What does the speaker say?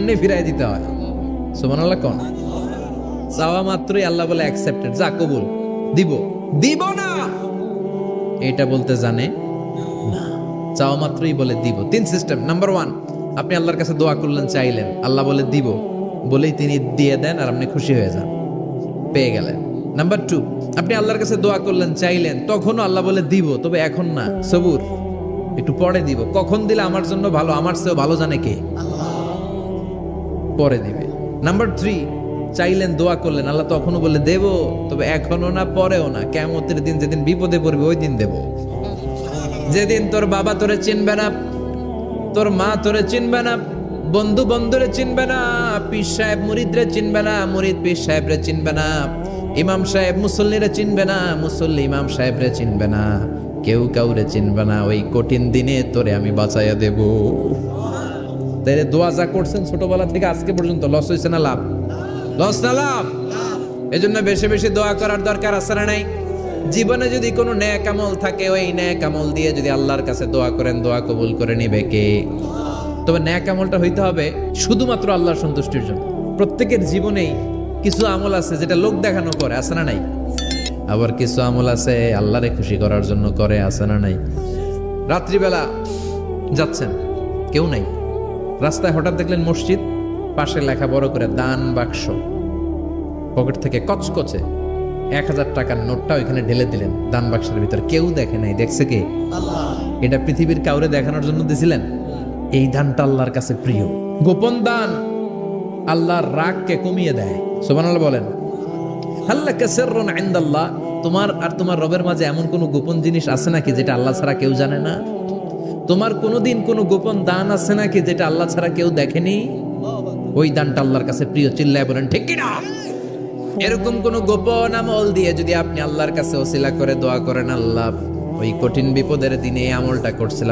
এমনি ফিরাই দিতে হয়। সুবহানাল্লাহ কোন চাওয়া মাত্রই আল্লাহ বলে অ্যাকসেপ্টেড, যা কবুল, দিব দিব না এটা বলতে জানে না, চাওয়া মাত্রই বলে দিব। তিন সিস্টেম। নাম্বার ওয়ান, আপনি আল্লাহর কাছে দোয়া করলেন, চাইলেন, আল্লাহ বলে দিব, বলেই তিনি দিয়ে দেন আর আপনি খুশি হয়ে যান, পেয়ে গেলেন। নাম্বার টু, আপনি আল্লাহর কাছে দোয়া করলেন, চাইলেন, তখনও আল্লাহ বলে দিব, তবে এখন না, সবুর, একটু পরে দিব। কখন দিলে আমার জন্য ভালো, আমার চেয়েও ভালো জানে কে, পরে দিবে। নাম্বার থ্রি, চাইলেন, দোয়া করলেন, আল্লাহ তখনও বলে দেব, তবে এখনো না, পরেও না, কিয়ামতের দিন যেদিন বিপদে পড়বে ওই দিন দেব। যেদিন তোর বাবা তোরে চিনবে না, তোর মা তোরে চিনবে না, বন্ধু বন্ধুরে চিনবে না, পীর সাহেব মুরিদরে চিনবে না, মুরিদ পীর সাহেবরে চিনবে না, ইমাম সাহেব মুসল্লিরে চিনবে না, মুসল্লি ইমাম সাহেবরে চিনবে না, কেউ কাউরে চিনবে না, ওই কঠিন দিনে তোরে আমি বাঁচাইয়া দেব। তাইলে দোয়া যা করছেন ছোটবেলা থেকে আজকে পর্যন্ত, লস হয়েছে না লাভ? লস না লাভ? এজন্য বেশি বেশি দোয়া করার দরকার আছে না নাই? জীবনে যদি কোনো নেক আমল থাকে, ওই নেক আমল দিয়ে যদি আল্লাহর কাছে দোয়া করেন, দোয়া কবুল করে নিবে কে? তবে নেক আমলটা হইতে হবে শুধুমাত্র আল্লাহর সন্তুষ্টির জন্য। প্রত্যেকের জীবনেই কিছু আমল আছে যেটা লোক দেখানো করে, আছে না নাই? আবার কিছু আমল আছে আল্লাহরে খুশি করার জন্য করে, আছে না নাই? রাত্রিবেলা যাচ্ছেন, কেউ নাই, রাস্তায় হঠাৎ দেখলেন মসজিদ, পাশে লেখা বড় করে দান বাক্স, পকেট থেকে কচকচে 1000 টাকার নোটটা ওইখানে ঢেলে দিলেন দান বাক্সের ভিতর। কেউ দেখে নাই, দেখছে কে? আল্লাহ। এটা পৃথিবীর কাউরে দেখানোর জন্য দিছিলেন? এই দানটা আল্লাহর কাছে প্রিয়। গোপন দান আল্লাহর রাগকে কমিয়ে দেয়। সুবহানাল্লাহ বলেন। হাল্লাকা সিররুন ইনদাল্লাহ, তোমার আর তোমার রবের মাঝে এমন কোন গোপন জিনিস আছে নাকি যেটা আল্লাহ ছাড়া কেউ জানে না? তোমার কোনোদিন কোনো গোপন দান আছে নাকি যেটা আল্লাহ ছাড়া কেউ দেখেনি? ওই দানটা আল্লাহর কাছে প্রিয়। চিল্লায় বলেন ঠিক কি না? এরকম কোন গোপন আমল দিয়ে যদি আপনি আল্লাহর কাছে ওসিলা করে দোয়া করেন, আল্লাহ ওই কঠিন বিপদের দিনে এই আমলটা করছিলাম,